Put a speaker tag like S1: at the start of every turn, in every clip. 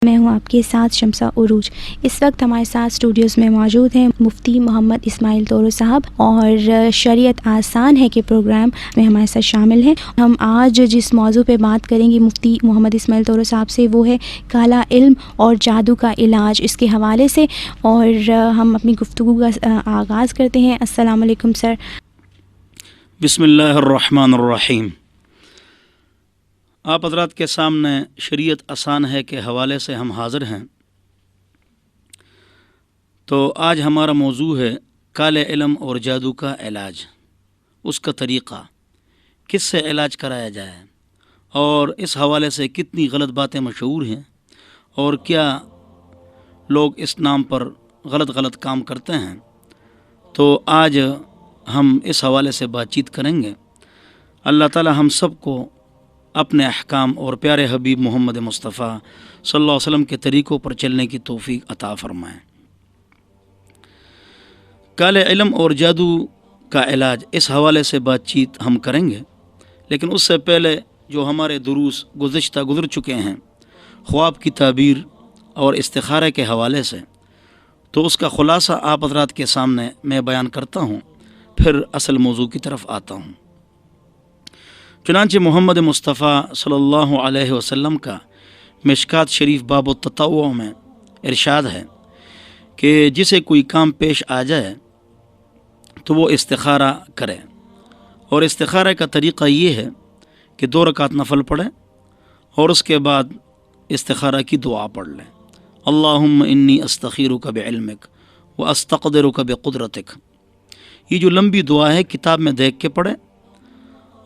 S1: میں ہوں آپ کے ساتھ شمسہ عروج۔ اس وقت ہمارے ساتھ اسٹوڈیوز میں موجود ہیں مفتی محمد اسماعیل طورو صاحب، اور شریعت آسان ہے کہ پروگرام میں ہمارے ساتھ شامل ہیں۔ ہم آج جس موضوع پہ بات کریں گے مفتی محمد اسماعیل طورو صاحب سے، وہ ہے کالا علم اور جادو کا علاج، اس کے حوالے سے، اور ہم اپنی گفتگو کا آغاز کرتے ہیں۔ السلام علیکم سر۔
S2: بسم اللہ الرحمن الرحیم۔ آپ حضرات کے سامنے شریعت آسان ہے کے حوالے سے ہم حاضر ہیں۔ تو آج ہمارا موضوع ہے کالے علم اور جادو کا علاج، اس کا طریقہ، کس سے علاج کرایا جائے، اور اس حوالے سے کتنی غلط باتیں مشہور ہیں، اور کیا لوگ اس نام پر غلط کام کرتے ہیں۔ تو آج ہم اس حوالے سے بات چیت کریں گے۔ اللہ تعالی ہم سب کو اپنے احکام اور پیارے حبیب محمد مصطفیٰ صلی اللہ علیہ وسلم کے طریقوں پر چلنے کی توفیق عطا فرمائے۔ کالے علم اور جادو کا علاج، اس حوالے سے بات چیت ہم کریں گے، لیکن اس سے پہلے جو ہمارے دروس گزر چکے ہیں خواب کی تعبیر اور استخارے کے حوالے سے، تو اس کا خلاصہ آپ حضرات کے سامنے میں بیان کرتا ہوں، پھر اصل موضوع کی طرف آتا ہوں۔ چنانچہ محمد مصطفیٰ صلی اللہ علیہ وسلم کا مشکات شریف باب التطوع میں ارشاد ہے کہ جسے کوئی کام پیش آ جائے تو وہ استخارہ کرے، اور استخارے کا طریقہ یہ ہے کہ 2 رکعت نفل پڑھے اور اس کے بعد استخارہ کی دعا پڑھ لیں۔ اللہم انی استخیرک بعلمک واستقدرک بقدرتک۔ یہ جو لمبی دعا ہے کتاب میں دیکھ کے پڑھے،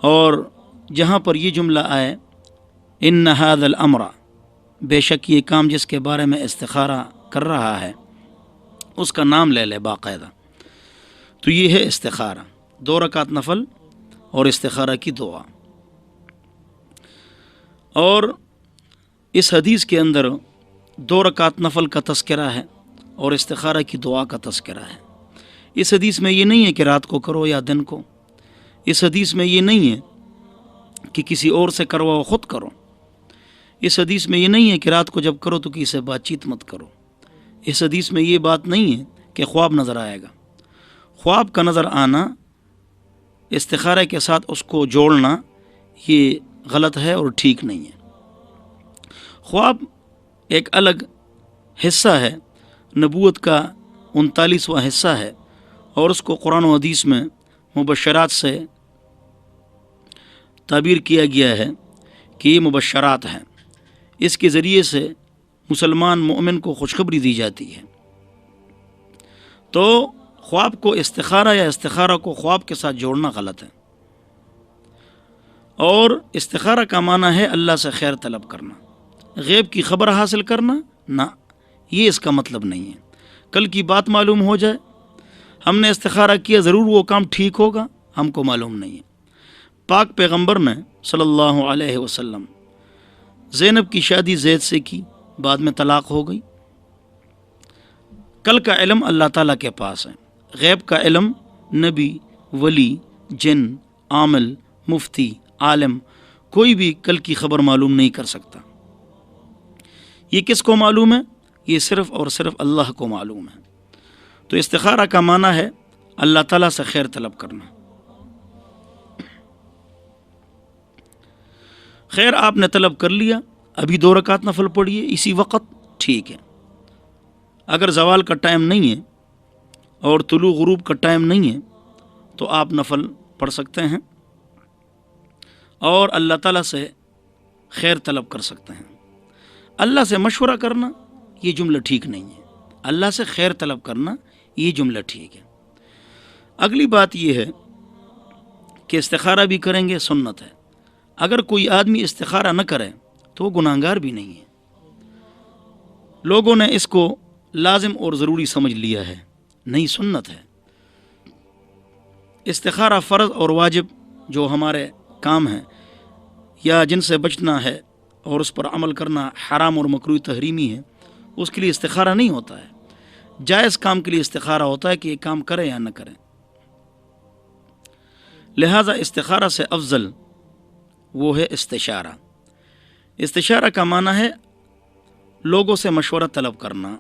S2: اور جہاں پر یہ جملہ آئے ان ھذا الامر، بے شک یہ کام جس کے بارے میں استخارہ کر رہا ہے اس کا نام لے لے باقاعدہ، تو یہ ہے استخارہ، 2 رکعت نفل اور استخارہ کی دعا۔ اور اس حدیث کے اندر 2 رکعت نفل کا تذکرہ ہے اور استخارہ کی دعا کا تذکرہ ہے۔ اس حدیث میں یہ نہیں ہے کہ رات کو کرو یا دن کو، اس حدیث میں یہ نہیں ہے کہ کسی اور سے کرواؤ، خود کرو۔ اس حدیث میں یہ نہیں ہے کہ رات کو جب کرو تو کسی سے بات چیت مت کرو۔ اس حدیث میں یہ بات نہیں ہے کہ خواب نظر آئے گا۔ خواب کا نظر آنا، استخارے کے ساتھ اس کو جوڑنا، یہ غلط ہے اور ٹھیک نہیں ہے۔ خواب ایک الگ حصہ ہے، نبوت کا 39واں حصہ ہے، اور اس کو قرآن و حدیث میں مبشرات سے تعبیر کیا گیا ہے کہ یہ مبشرات ہیں، اس کے ذریعے سے مسلمان مومن کو خوشخبری دی جاتی ہے۔ تو خواب کو استخارہ یا استخارہ کو خواب کے ساتھ جوڑنا غلط ہے، اور استخارہ کا معنی ہے اللہ سے خیر طلب کرنا، غیب کی خبر حاصل کرنا، نہ، یہ اس کا مطلب نہیں ہے۔ کل کی بات معلوم ہو جائے، ہم نے استخارہ کیا، ضرور وہ کام ٹھیک ہوگا، ہم کو معلوم نہیں ہے۔ پاک پیغمبر نے صلی اللہ علیہ وسلم زینب کی شادی زید سے کی، بعد میں طلاق ہو گئی۔ کل کا علم اللہ تعالیٰ کے پاس ہے، غیب کا علم نبی، ولی، جن، عامل، مفتی، عالم، کوئی بھی کل کی خبر معلوم نہیں کر سکتا۔ یہ کس کو معلوم ہے؟ یہ صرف اور صرف اللہ کو معلوم ہے۔ تو استخارہ کا معنی ہے اللہ تعالیٰ سے خیر طلب کرنا۔ خیر آپ نے طلب کر لیا، ابھی 2 رکعت نفل پڑھیے اسی وقت، ٹھیک ہے۔ اگر زوال کا ٹائم نہیں ہے اور طلوع غروب کا ٹائم نہیں ہے تو آپ نفل پڑھ سکتے ہیں اور اللہ تعالیٰ سے خیر طلب کر سکتے ہیں۔ اللہ سے مشورہ کرنا یہ جملہ ٹھیک نہیں ہے، اللہ سے خیر طلب کرنا یہ جملہ ٹھیک ہے۔ اگلی بات یہ ہے کہ استخارہ بھی کریں گے، سنت ہے۔ اگر کوئی آدمی استخارہ نہ کرے تو وہ گناہگار بھی نہیں ہے۔ لوگوں نے اس کو لازم اور ضروری سمجھ لیا ہے، نہیں، سنت ہے۔ استخارہ فرض اور واجب جو ہمارے کام ہیں یا جن سے بچنا ہے اور اس پر عمل کرنا حرام اور مکروہ تحریمی ہے، اس کے لیے استخارہ نہیں ہوتا ہے۔ جائز کام کے لیے استخارہ ہوتا ہے کہ یہ کام کرے یا نہ کرے۔ لہذا استخارہ سے افضل وہ ہے استشارہ۔ استشارہ کا معنی ہے لوگوں سے مشورہ طلب کرنا،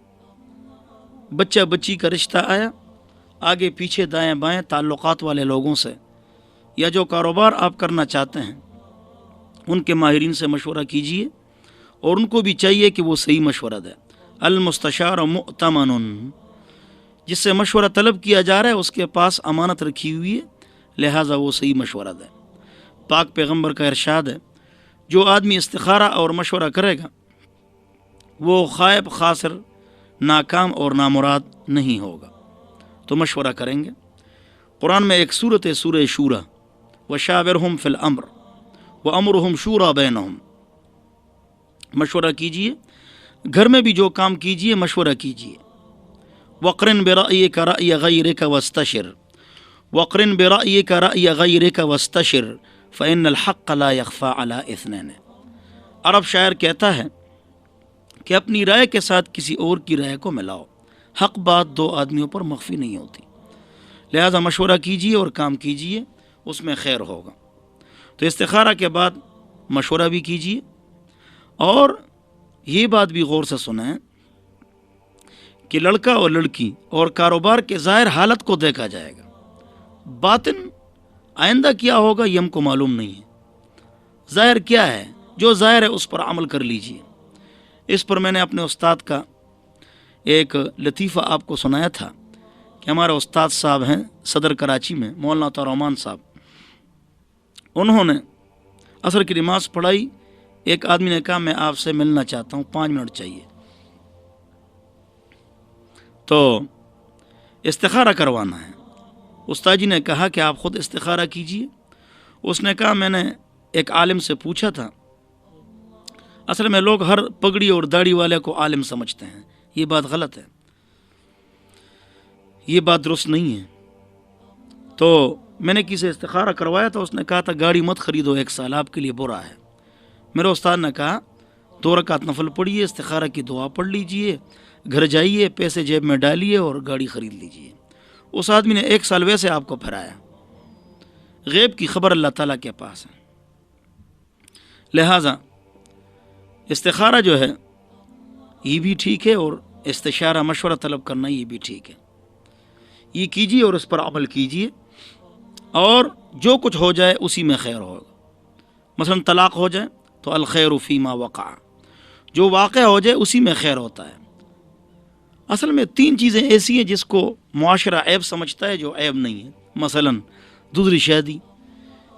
S2: بچہ بچی کا رشتہ آیا، آگے پیچھے دائیں بائیں تعلقات والے لوگوں سے یا جو کاروبار آپ کرنا چاہتے ہیں ان کے ماہرین سے مشورہ کیجیے، اور ان کو بھی چاہیے کہ وہ صحیح مشورہ دے۔ المستشار مؤتمن، جس سے مشورہ طلب کیا جا رہا ہے اس کے پاس امانت رکھی ہوئی ہے، لہٰذا وہ صحیح مشورہ دے۔ پاک پیغمبر کا ارشاد ہے، جو آدمی استخارہ اور مشورہ کرے گا وہ خائب، خاسر، ناکام اور نامراد نہیں ہوگا۔ تو مشورہ کریں گے۔ قرآن میں ایک صورت ہے سورہ شورا، وشاورہم فی الامر وامرہم شورا بینہم، مشورہ کیجئے، گھر میں بھی جو کام کیجئے مشورہ کیجئے۔ وقرن برأیک رأی غیرک واستشر، وقرن برأیک رأی غیرک واستشر فإن الحق لا يخفى على اثنین۔ عرب شاعر کہتا ہے کہ اپنی رائے کے ساتھ کسی اور کی رائے کو ملاؤ، حق بات دو آدمیوں پر مخفی نہیں ہوتی، لہذا مشورہ کیجئے اور کام کیجئے، اس میں خیر ہوگا۔ تو استخارہ کے بعد مشورہ بھی کیجئے، اور یہ بات بھی غور سے سنیں کہ لڑکا اور لڑکی اور کاروبار کے ظاہر حالت کو دیکھا جائے گا، باطن آئندہ کیا ہوگا یہ ہم کو معلوم نہیں ہے۔ ظاہر کیا ہے، جو ظاہر ہے اس پر عمل کر لیجئے۔ اس پر میں نے اپنے استاد کا ایک لطیفہ آپ کو سنایا تھا کہ ہمارے استاد صاحب ہیں صدر کراچی میں، مولانا عطا الرحمن صاحب، انہوں نے عصر کی نماز پڑھائی، ایک آدمی نے کہا میں آپ سے ملنا چاہتا ہوں، 5 منٹ چاہیے۔ تو استخارہ کروانا ہے۔ استاد جی نے کہا کہ آپ خود استخارہ کیجئے۔ اس نے کہا میں نے ایک عالم سے پوچھا تھا، اصل میں لوگ ہر پگڑی اور داڑھی والے کو عالم سمجھتے ہیں، یہ بات غلط ہے، یہ بات درست نہیں ہے۔ تو میں نے کسی استخارہ کروایا تھا، اس نے کہا تھا گاڑی مت خریدو 1 سال، آپ کے لیے برا ہے۔ میرے استاد نے کہا 2 رکعت نفل پڑھیے، استخارہ کی دعا پڑھ لیجئے، گھر جائیے، پیسے جیب میں ڈالیے اور گاڑی خرید لیجئے۔ اس آدمی نے 1 سال ویسے آپ کو پھرایا۔ غیب کی خبر اللہ تعالیٰ کے پاس ہے، لہٰذا استخارہ جو ہے یہ بھی ٹھیک ہے، اور استشارہ مشورہ طلب کرنا یہ بھی ٹھیک ہے، یہ کیجیے اور اس پر عمل کیجیے، اور جو کچھ ہو جائے اسی میں خیر ہوگا۔ مثلا طلاق ہو جائے تو الخیر فیما وقع، جو واقع ہو جائے اسی میں خیر ہوتا ہے۔ اصل میں 3 چیزیں ایسی ہیں جس کو معاشرہ عیب سمجھتا ہے جو عیب نہیں ہے۔ مثلا دوسری شادی،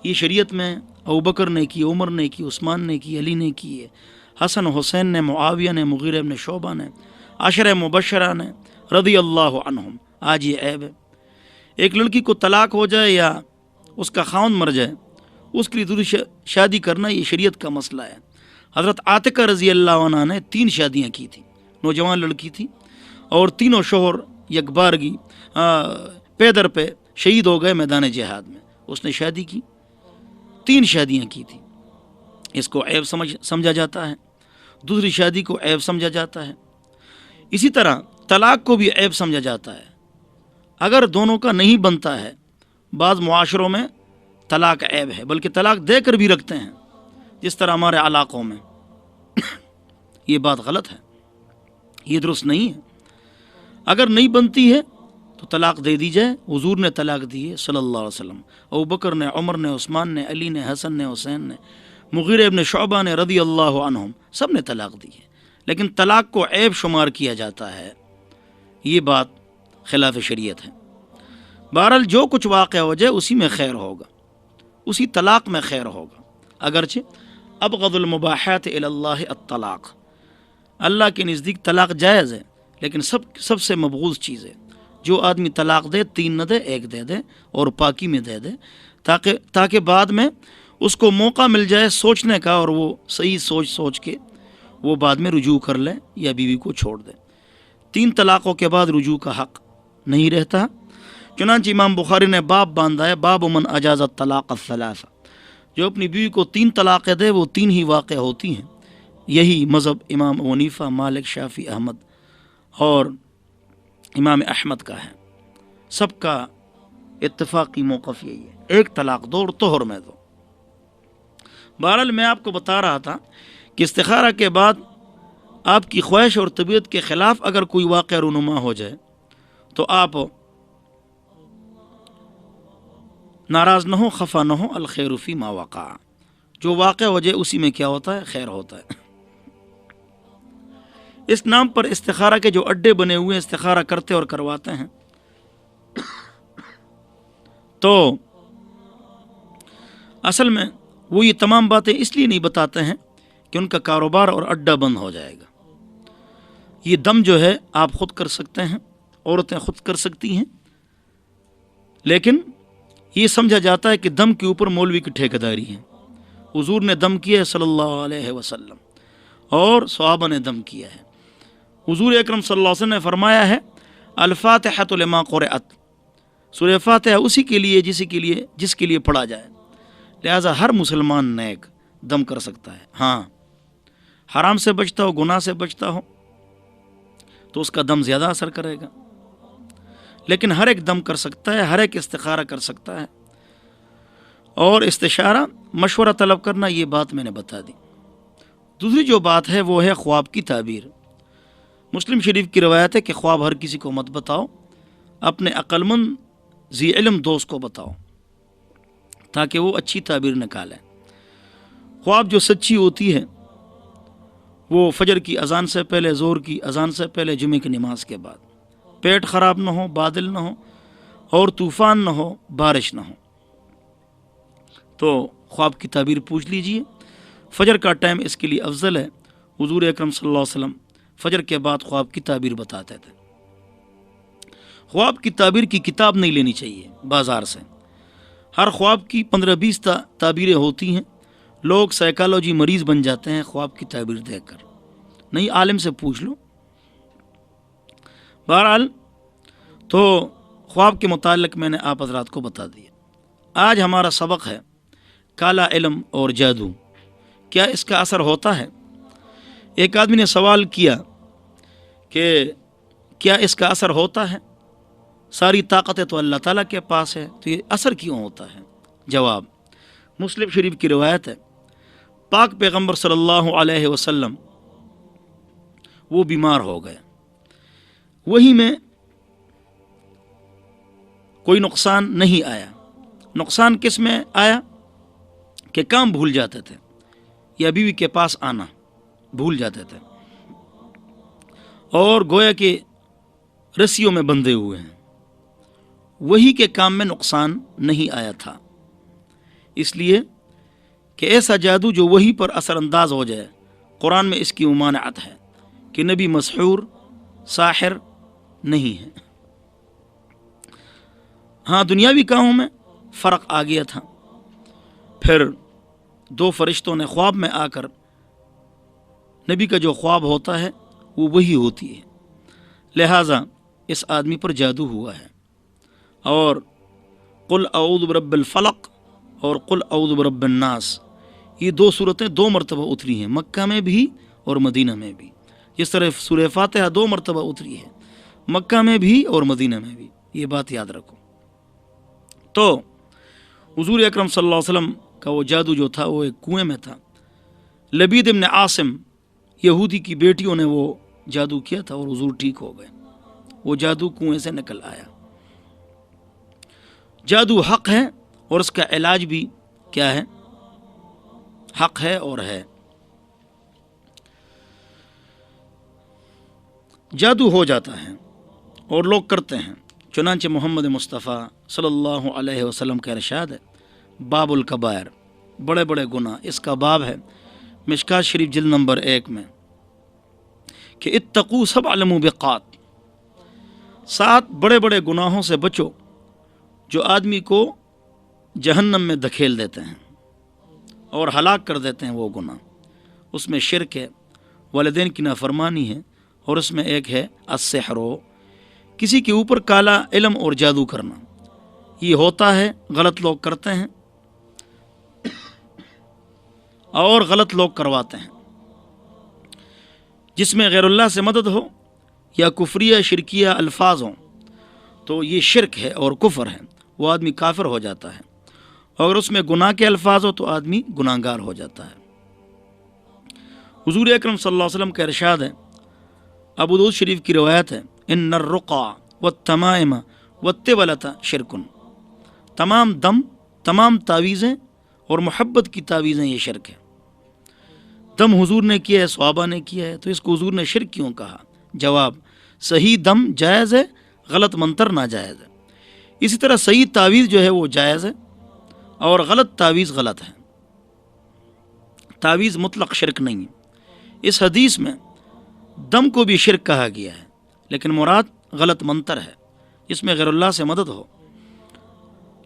S2: یہ شریعت میں ابوبکر نے کی، عمر نے کی، عثمان نے کی، علی نے کی ہے، حسن حسین نے، معاویہ نے، مغیرہ بن شعبہ نے، عشرہ مبشرہ نے رضی اللہ عنہم۔ آج یہ عیب ہے۔ ایک لڑکی کو طلاق ہو جائے یا اس کا خاوند مر جائے، اس کے لیے دوسری شادی کرنا یہ شریعت کا مسئلہ ہے۔ حضرت عاتقہ رضی اللہ عنہ نے 3 شادیاں کی تھیں، نوجوان لڑکی تھی، اور تینوں شوہر یکبارگی پے در پہ شہید ہو گئے میدان جہاد میں۔ اس نے شادی کی، 3 شادیاں کی تھی۔ اس کو عیب سمجھا جاتا ہے، دوسری شادی کو عیب سمجھا جاتا ہے۔ اسی طرح طلاق کو بھی عیب سمجھا جاتا ہے، اگر دونوں کا نہیں بنتا ہے۔ بعض معاشروں میں طلاق عیب ہے، بلکہ طلاق دے کر بھی رکھتے ہیں، جس طرح ہمارے علاقوں میں۔ یہ بات غلط ہے، یہ درست نہیں ہے۔ اگر نہیں بنتی ہے تو طلاق دے دی جائے۔ حضور نے طلاق دی ہے صلی اللہ علیہ وسلم، ابوبکر نے، عمر نے، عثمان نے، علی نے، حسن نے، حسین نے، مغیرہ ابن شعبہ نے رضی اللہ عنہم، سب نے طلاق دی ہے۔ لیکن طلاق کو عیب شمار کیا جاتا ہے، یہ بات خلاف شریعت ہے۔ بہرحال جو کچھ واقع ہو جائے اسی میں خیر ہوگا، اسی طلاق میں خیر ہوگا۔ اگرچہ ابغض المباحات الی اللہ الطلاق، اللہ کے نزدیک طلاق جائز ہے، لیکن سب سے مبغوض چیز ہے۔ جو آدمی طلاق دے 3 نہ دے، 1 دے دے اور پاکی میں دے دے، تاکہ بعد میں اس کو موقع مل جائے سوچنے کا، اور وہ صحیح سوچ کے وہ بعد میں رجوع کر لے یا بیوی کو چھوڑ دے۔ 3 طلاقوں کے بعد رجوع کا حق نہیں رہتا۔ چنانچہ امام بخاری نے باب باندھا ہے، باب من اجاز الطلاق الثلاث، جو اپنی بیوی کو 3 طلاقیں دے وہ 3 ہی واقع ہوتی ہیں۔ یہی مذہب امام حنیفہ، مالک، شافعی، احمد اور امام احمد کا ہے۔ سب کا اتفاقی موقف یہی ہے، 1 طلاق دو اور طہر میں دو۔ بہرحال میں آپ کو بتا رہا تھا کہ استخارہ کے بعد آپ کی خواہش اور طبیعت کے خلاف اگر کوئی واقعہ رونما ہو جائے تو آپ ناراض نہ ہو، خفا نہ ہو، الخیر فی ما وقع، جو واقع ہو جائے اسی میں کیا ہوتا ہے؟ خیر ہوتا ہے۔ اس نام پر استخارہ کے جو اڈے بنے ہوئے ہیں، استخارہ کرتے اور کرواتے ہیں، تو اصل میں وہ یہ تمام باتیں اس لیے نہیں بتاتے ہیں کہ ان کا کاروبار اور اڈا بند ہو جائے گا۔ یہ دم جو ہے آپ خود کر سکتے ہیں، عورتیں خود کر سکتی ہیں، لیکن یہ سمجھا جاتا ہے کہ دم کے اوپر مولوی کی ٹھیکیداری ہے۔ حضور نے دم کیا ہے صلی اللہ علیہ وسلم، اور صحابہ نے دم کیا ہے۔ حضور اکرم صلی اللہ علیہ وسلم نے فرمایا ہے الفاتحۃ لما قرأت، سورہ فاتحہ اسی کے لیے جس کے لیے پڑھا جائے، لہذا ہر مسلمان نیک دم کر سکتا ہے۔ ہاں، حرام سے بچتا ہو، گناہ سے بچتا ہو تو اس کا دم زیادہ اثر کرے گا، لیکن ہر ایک دم کر سکتا ہے، ہر ایک استخارہ کر سکتا ہے، اور استشارہ مشورہ طلب کرنا، یہ بات میں نے بتا دی۔ دوسری جو بات ہے وہ ہے خواب کی تعبیر۔ مسلم شریف کی روایت ہے کہ خواب ہر کسی کو مت بتاؤ، اپنے عقل مند ذی علم دوست کو بتاؤ تاکہ وہ اچھی تعبیر نکالے۔ خواب جو سچی ہوتی ہے وہ فجر کی اذان سے پہلے، ظہر کی اذان سے پہلے، جمعے کی نماز کے بعد، پیٹ خراب نہ ہو، بادل نہ ہو، اور طوفان نہ ہو، بارش نہ ہو، تو خواب کی تعبیر پوچھ لیجئے۔ فجر کا ٹائم اس کے لیے افضل ہے۔ حضور اکرم صلی اللہ علیہ وسلم فجر کے بعد خواب کی تعبیر بتاتے تھے۔ خواب کی تعبیر کی کتاب نہیں لینی چاہیے بازار سے۔ ہر خواب کی 15-20 تعبیریں ہوتی ہیں، لوگ سائیکالوجی مریض بن جاتے ہیں خواب کی تعبیر دیکھ کر۔ نہیں، عالم سے پوچھ لو۔ بہرحال تو خواب کے متعلق میں نے آپ حضرات کو بتا دیا۔ آج ہمارا سبق ہے کالا علم اور جادو، کیا اس کا اثر ہوتا ہے؟ ایک آدمی نے سوال کیا کہ کیا اس کا اثر ہوتا ہے؟ ساری طاقتیں تو اللہ تعالیٰ کے پاس ہے، تو یہ اثر کیوں ہوتا ہے؟ جواب، مسلم شریف کی روایت ہے، پاک پیغمبر صلی اللہ علیہ وسلم وہ بیمار ہو گئے، وہی میں کوئی نقصان نہیں آیا۔ نقصان کس میں آیا؟ کہ کام بھول جاتے تھے، یا بیوی کے پاس آنا بھول جاتے تھے، اور گویا کہ رسیوں میں بندھے ہوئے ہیں، وہی کے کام میں نقصان نہیں آیا تھا، اس لیے کہ ایسا جادو جو وہی پر اثر انداز ہو جائے، قرآن میں اس کی ممانعت ہے کہ نبی مسحور، ساحر نہیں ہے۔ ہاں، دنیاوی کاموں میں فرق آ گیا تھا۔ پھر 2 فرشتوں نے خواب میں آ کر، نبی کا جو خواب ہوتا ہے وہ وہی ہوتی ہے، لہٰذا اس آدمی پر جادو ہوا ہے۔ اور قل اعوذ برب الفلق اور قل اعوذ برب الناس، یہ 2 صورتیں 2 مرتبہ اتری ہیں، مکہ میں بھی اور مدینہ میں بھی۔ جس طرح سورہ فاتحہ 2 مرتبہ اتری ہے، مکہ میں بھی اور مدینہ میں بھی، یہ بات یاد رکھو۔ تو حضور اکرم صلی اللہ علیہ وسلم کا وہ جادو جو تھا وہ ایک کنویں میں تھا۔ لبید ابن عاصم یہودی کی بیٹیوں نے وہ جادو کیا تھا اور حضور ٹھیک ہو گئے، وہ جادو کنویں سے نکل آیا۔ جادو حق ہے اور اس کا علاج بھی کیا ہے؟ حق ہے اور ہے۔ جادو ہو جاتا ہے اور لوگ کرتے ہیں، چنانچہ محمد مصطفیٰ صلی اللہ علیہ وسلم کا ارشاد ہے، باب الکبائر، بڑے بڑے گناہ، اس کا باب ہے مشکات شریف جلد نمبر 1 میں کہ اتقوا 7 موبقات، 7 بڑے بڑے گناہوں سے بچو جو آدمی کو جہنم میں دھکیل دیتے ہیں اور ہلاک کر دیتے ہیں۔ وہ گناہ، اس میں شرک ہے، والدین کی نافرمانی ہے، اور اس میں ایک ہے السحر، کسی کے اوپر کالا علم اور جادو کرنا۔ یہ ہوتا ہے، غلط لوگ کرتے ہیں اور غلط لوگ کرواتے ہیں، جس میں غیر اللہ سے مدد ہو یا کفریہ شرکیہ الفاظ ہوں تو یہ شرک ہے اور کفر ہے، وہ آدمی کافر ہو جاتا ہے، اور اس میں گناہ کے الفاظ ہو تو آدمی گناہگار ہو جاتا ہے۔ حضور اکرم صلی اللہ علیہ وسلم کا ارشاد ہے، ابو داؤد شریف کی روایت ہے، ان الرقا والتمائم والتولۃ شرک، تمام دم، تمام تعویذیں اور محبت کی تعویذیں یہ شرک ہے۔ دم حضور نے کیا ہے، صحابہ نے کیا ہے، تو اس کو حضور نے شرک کیوں کہا؟ جواب، صحیح دم جائز ہے، غلط منتر ناجائز ہے۔ اسی طرح صحیح تعویذ جو ہے وہ جائز ہے اور غلط تعویذ غلط ہے۔ تعویذ مطلق شرک نہیں ہے۔ اس حدیث میں دم کو بھی شرک کہا گیا ہے، لیکن مراد غلط منتر ہے جس میں غیر اللہ سے مدد ہو۔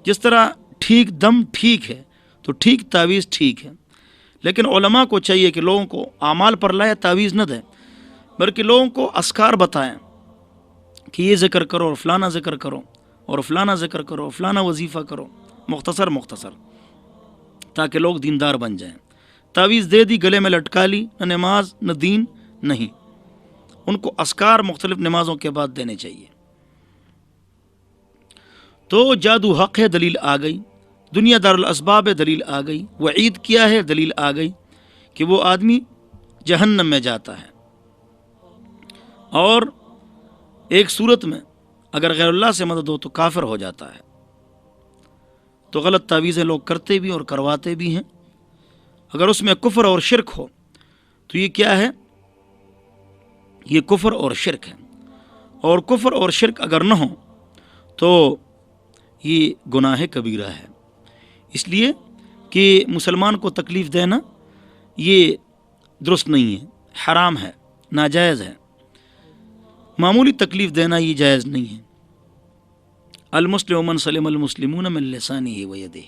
S2: جس طرح ٹھیک دم ٹھیک ہے تو ٹھیک تعویذ ٹھیک ہے، لیکن علماء کو چاہیے کہ لوگوں کو اعمال پر لائے، تعویذ نہ دیں، بلکہ لوگوں کو اذکار بتائیں کہ یہ ذکر کرو اور فلانا ذکر کرو اور فلانا ذکر کرو، فلانا وظیفہ کرو، مختصر تاکہ لوگ دیندار بن جائیں۔ تعویذ دے دی، گلے میں لٹکا لی، نہ نماز نہ دین، نہیں، ان کو اذکار مختلف نمازوں کے بعد دینے چاہیے۔ تو جادو حق ہے، دلیل آ گئی، دنیا دار الاسباب ہے، دلیل آ گئی، وعید کیا ہے، دلیل آ گئی کہ وہ آدمی جہنم میں جاتا ہے، اور ایک صورت میں اگر غیر اللہ سے مدد ہو تو کافر ہو جاتا ہے۔ تو غلط تعویذیں لوگ کرتے بھی اور کرواتے بھی ہیں۔ اگر اس میں کفر اور شرک ہو تو یہ کیا ہے؟ یہ کفر اور شرک ہے، اور کفر اور شرک اگر نہ ہو تو یہ گناہ کبیرہ ہے۔ اس لیے کہ مسلمان کو تکلیف دینا یہ درست نہیں ہے، حرام ہے، ناجائز ہے۔ معمولی تکلیف دینا یہ جائز نہیں ہے۔ المسلم من سلم المسلمون من لسانہ ویدہ،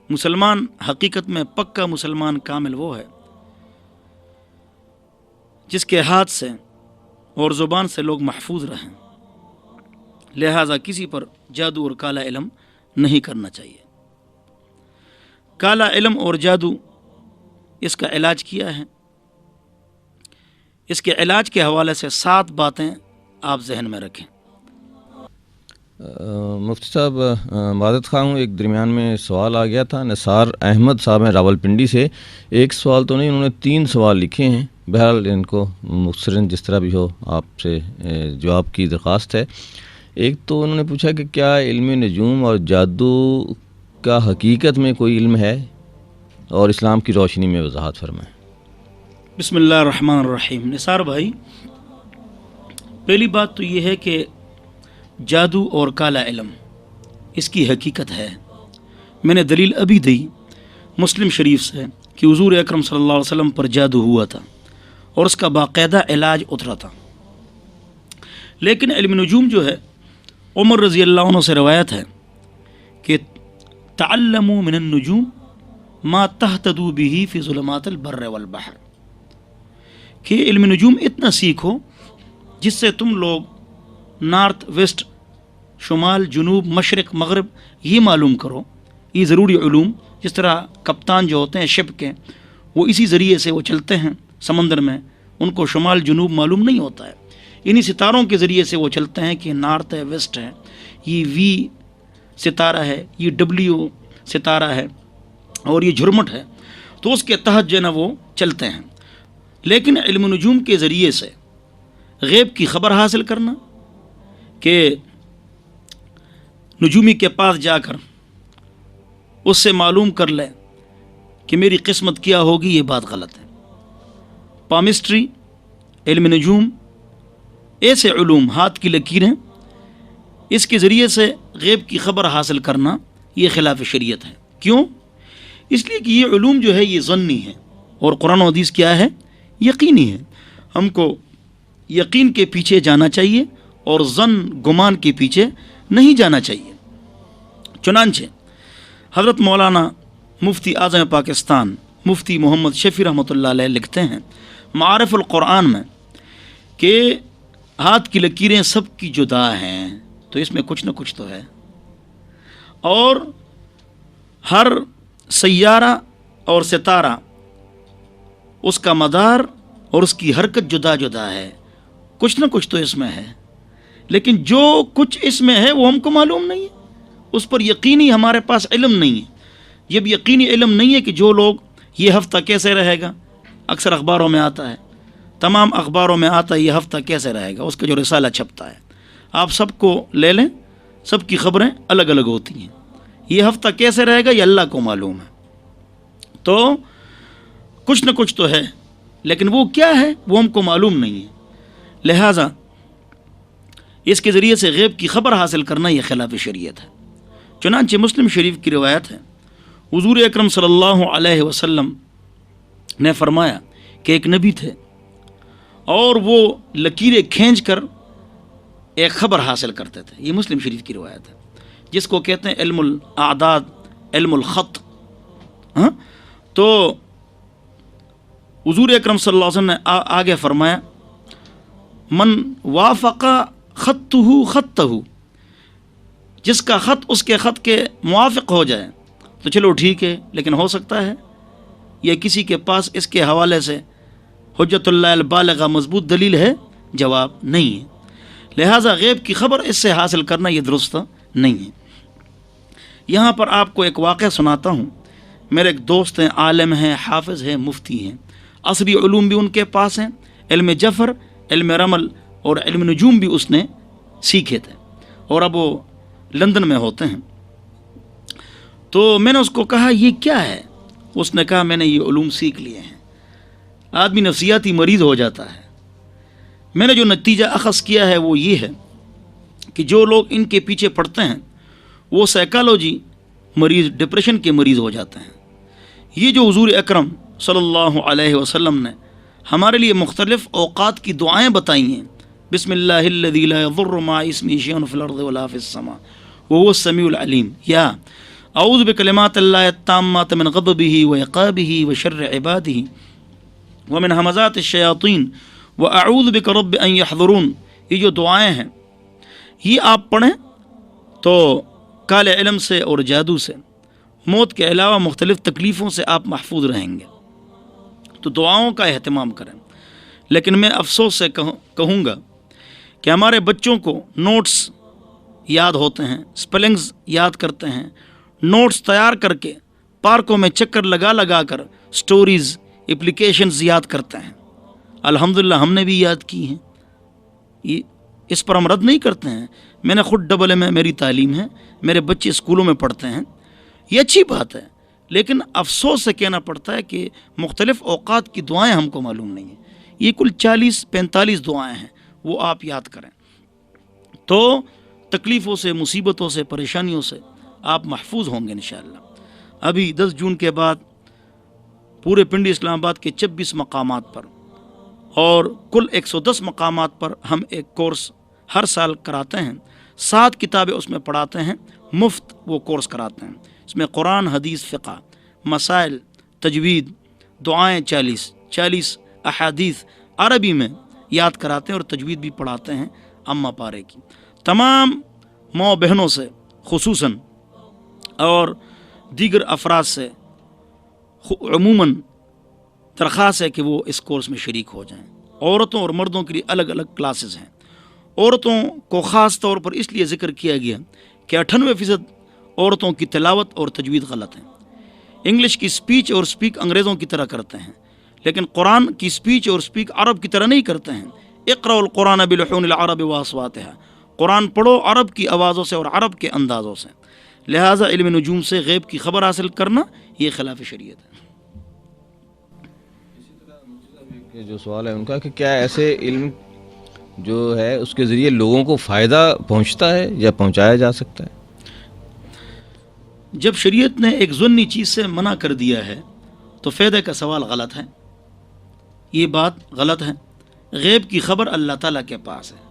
S2: مسلمان حقیقت میں پکا مسلمان کامل وہ ہے جس کے ہاتھ سے اور زبان سے لوگ محفوظ رہیں، لہٰذا کسی پر جادو اور کالا علم نہیں کرنا چاہیے۔ کالا علم اور جادو، اس کا علاج کیا ہے؟ اس کے علاج کے حوالے سے 7 باتیں آپ ذہن میں رکھیں۔
S3: مفتی صاحب معذرت خواہ ہوں، ایک درمیان میں سوال آ گیا تھا نثار احمد صاحب ہیں راولپنڈی سے۔ ایک سوال تو نہیں، انہوں نے 3 سوال لکھے ہیں، بہرحال ان کو مختصراً جس طرح بھی ہو آپ سے جواب کی درخواست ہے۔ ایک تو انہوں نے پوچھا کہ کیا علم نجوم اور جادو کا حقیقت میں کوئی علم ہے، اور اسلام کی روشنی میں وضاحت فرمائیں۔
S2: بسم اللہ الرحمن الرحیم۔ نثار بھائی، پہلی بات تو یہ ہے کہ جادو اور کالا علم اس کی حقیقت ہے۔ میں نے دلیل ابھی دی مسلم شریف سے کہ حضور اکرم صلی اللہ علیہ وسلم پر جادو ہوا تھا اور اس کا باقاعدہ علاج اترا تھا۔ لیکن علم نجوم جو ہے، عمر رضی اللہ عنہ سے روایت ہے کہ تعلموا من النجوم ما تہتدوا به فی ظلمات البر والبحر، کہ علم نجوم اتنا سیکھو جس سے تم لوگ نارتھ ویسٹ، شمال جنوب مشرق مغرب یہ معلوم کرو۔ یہ ضروری علوم، جس طرح کپتان جو ہوتے ہیں شپ کے، وہ اسی ذریعے سے وہ چلتے ہیں سمندر میں، ان کو شمال جنوب معلوم نہیں ہوتا ہے، انہی ستاروں کے ذریعے سے وہ چلتے ہیں کہ نارتھ ہے، ویسٹ ہے، یہ وی ستارہ ہے، یہ ڈبلیو ستارہ ہے، اور یہ جھرمٹ ہے، تو اس کے تحت جو ہے نا وہ چلتے ہیں۔ لیکن علم نجوم کے ذریعے سے غیب کی خبر حاصل کرنا، کہ نجومی کے پاس جا کر اس سے معلوم کر لے کہ میری قسمت کیا ہوگی، یہ بات غلط ہے۔ پامسٹری، علم نجوم، ایسے علوم، ہاتھ کی لکیریں، اس کے ذریعے سے غیب کی خبر حاصل کرنا یہ خلاف شریعت ہے۔ کیوں؟ اس لیے کہ یہ علوم جو ہے یہ ظنی ہے، اور قرآن و حدیث کیا ہے؟ یقینی ہے۔ ہم کو یقین کے پیچھے جانا چاہیے اور ظن گمان کے پیچھے نہیں جانا چاہیے۔ چنانچہ حضرت مولانا مفتی اعظم پاکستان مفتی محمد شفیع رحمۃ اللہ علیہ لکھتے ہیں معارف القرآن میں کہ ہاتھ کی لکیریں سب کی جدا ہیں، تو اس میں کچھ نہ کچھ تو ہے، اور ہر سیارہ اور ستارہ اس کا مدار اور اس کی حرکت جدا جدا ہے، کچھ نہ کچھ تو اس میں ہے، لیکن جو کچھ اس میں ہے وہ ہم کو معلوم نہیں ہے، اس پر یقینی ہمارے پاس علم نہیں ہے۔ یہ بھی یقینی علم نہیں ہے کہ جو لوگ یہ ہفتہ کیسے رہے گا، اکثر اخباروں میں آتا ہے، تمام اخباروں میں آتا ہے یہ ہفتہ کیسے رہے گا، اس کا جو رسالہ چھپتا ہے آپ سب کو لے لیں، سب کی خبریں الگ الگ ہوتی ہیں، یہ ہفتہ کیسے رہے گا یہ اللہ کو معلوم ہے۔ تو کچھ نہ کچھ تو ہے، لیکن وہ کیا ہے وہ ہم کو معلوم نہیں ہے، لہٰذا اس کے ذریعے سے غیب کی خبر حاصل کرنا یہ خلاف شریعت ہے۔ چنانچہ مسلم شریف کی روایت ہے، حضور اکرم صلی اللہ علیہ وسلم نے فرمایا کہ ایک نبی تھے اور وہ لکیریں کھینچ کر ایک خبر حاصل کرتے تھے، یہ مسلم شریف کی روایت ہے، جس کو کہتے ہیں علم الاعداد، علم الخط۔ تو حضور اکرم صلی اللہ علیہ وسلم نے آگے فرمایا، من وافق خطہ خطہ، جس کا خط اس کے خط کے موافق ہو جائے تو چلو ٹھیک ہے، لیکن ہو سکتا ہے یہ کسی کے پاس اس کے حوالے سے حجت اللہ البالغہ مضبوط دلیل ہے، جواب نہیں ہے، لہٰذا غیب کی خبر اس سے حاصل کرنا یہ درست نہیں ہے۔ یہاں پر آپ کو ایک واقعہ سناتا ہوں، میرے ایک دوست ہیں، عالم ہیں، حافظ ہیں، مفتی ہیں، عصری علوم بھی ان کے پاس ہیں، علم جفر، علم رمل اور علم نجوم بھی اس نے سیکھے تھے، اور اب وہ لندن میں ہوتے ہیں۔ تو میں نے اس کو کہا یہ کیا ہے؟ اس نے کہا میں نے یہ علوم سیکھ لیے ہیں۔ آدمی نفسیاتی مریض ہو جاتا ہے۔ میں نے جو نتیجہ اخذ کیا ہے وہ یہ ہے کہ جو لوگ ان کے پیچھے پڑتے ہیں وہ سائیکالوجی مریض، ڈپریشن کے مریض ہو جاتے ہیں۔ یہ جو حضور اکرم صلی اللہ علیہ وسلم نے ہمارے لیے مختلف اوقات کی دعائیں بتائی ہیں، بسم اللہ الذی لا یضر مع اسمہ شیء فی الارض ولا فی السماء وهو السمیع العلیم، یا اعوذ بکلمات اللہ التامات من غضبہ وعقابہ وشر عبادہ ومن ہمزات الشیاطین واعوذ بک رب ان یحضرون، یہ جو دعائیں ہیں یہ آپ پڑھیں تو کالے علم سے اور جادو سے، موت کے علاوہ مختلف تکلیفوں سے آپ محفوظ رہیں گے۔ تو دعاؤں کا اہتمام کریں۔ لیکن میں افسوس سے کہوں گا کہ ہمارے بچوں کو نوٹس یاد ہوتے ہیں، سپیلنگز یاد کرتے ہیں، نوٹس تیار کر کے پارکوں میں چکر لگا لگا کر سٹوریز، اپلیکیشنز یاد کرتے ہیں۔ الحمدللہ ہم نے بھی یاد کی ہیں، یہ اس پر ہم رد نہیں کرتے ہیں۔ میں نے خود ڈبل اے میں میری تعلیم ہے، میرے بچے اسکولوں میں پڑھتے ہیں، یہ اچھی بات ہے، لیکن افسوس سے کہنا پڑتا ہے کہ مختلف اوقات کی دعائیں ہم کو معلوم نہیں ہیں۔ یہ کل 40-45 دعائیں ہیں، وہ آپ یاد کریں تو تکلیفوں سے، مصیبتوں سے، پریشانیوں سے آپ محفوظ ہوں گے انشاءاللہ۔ ابھی 10 جون کے بعد پورے پنڈی اسلام آباد کے 26 مقامات پر اور کل 110 مقامات پر ہم ایک کورس ہر سال کراتے ہیں، 7 کتابیں اس میں پڑھاتے ہیں، مفت وہ کورس کراتے ہیں۔ اس میں قرآن، حدیث، فقہ، مسائل، تجوید، دعائیں 40 احادیث عربی میں یاد کراتے ہیں اور تجوید بھی پڑھاتے ہیں اماں پارے کی۔ تمام ماؤں بہنوں سے خصوصاً اور دیگر افراد سے عموماً درخواست ہے کہ وہ اس کورس میں شریک ہو جائیں۔ عورتوں اور مردوں کے لیے الگ الگ کلاسز ہیں۔ عورتوں کو خاص طور پر اس لیے ذکر کیا گیا کہ 98% عورتوں کی تلاوت اور تجوید غلط ہیں۔ انگلش کی سپیچ اور سپیک انگریزوں کی طرح کرتے ہیں، لیکن قرآن کی سپیچ اور سپیک عرب کی طرح نہیں کرتے ہیں۔ اقرأوا القرآن بلحون العرب واصواتها، قرآن پڑھو عرب کی آوازوں سے اور عرب کے اندازوں سے۔ لہٰذا علم نجوم سے غیب کی خبر حاصل کرنا یہ خلاف شریعت ہے۔
S3: یہ جو سوال ہے ان کا کہ کیا ایسے علم جو ہے اس کے ذریعے لوگوں کو فائدہ پہنچتا ہے یا پہنچایا جا سکتا ہے؟
S2: جب شریعت نے ایک ضمنی چیز سے منع کر دیا ہے تو فائدے کا سوال غلط ہے، یہ بات غلط ہے۔ غیب کی خبر اللہ تعالیٰ کے پاس ہے۔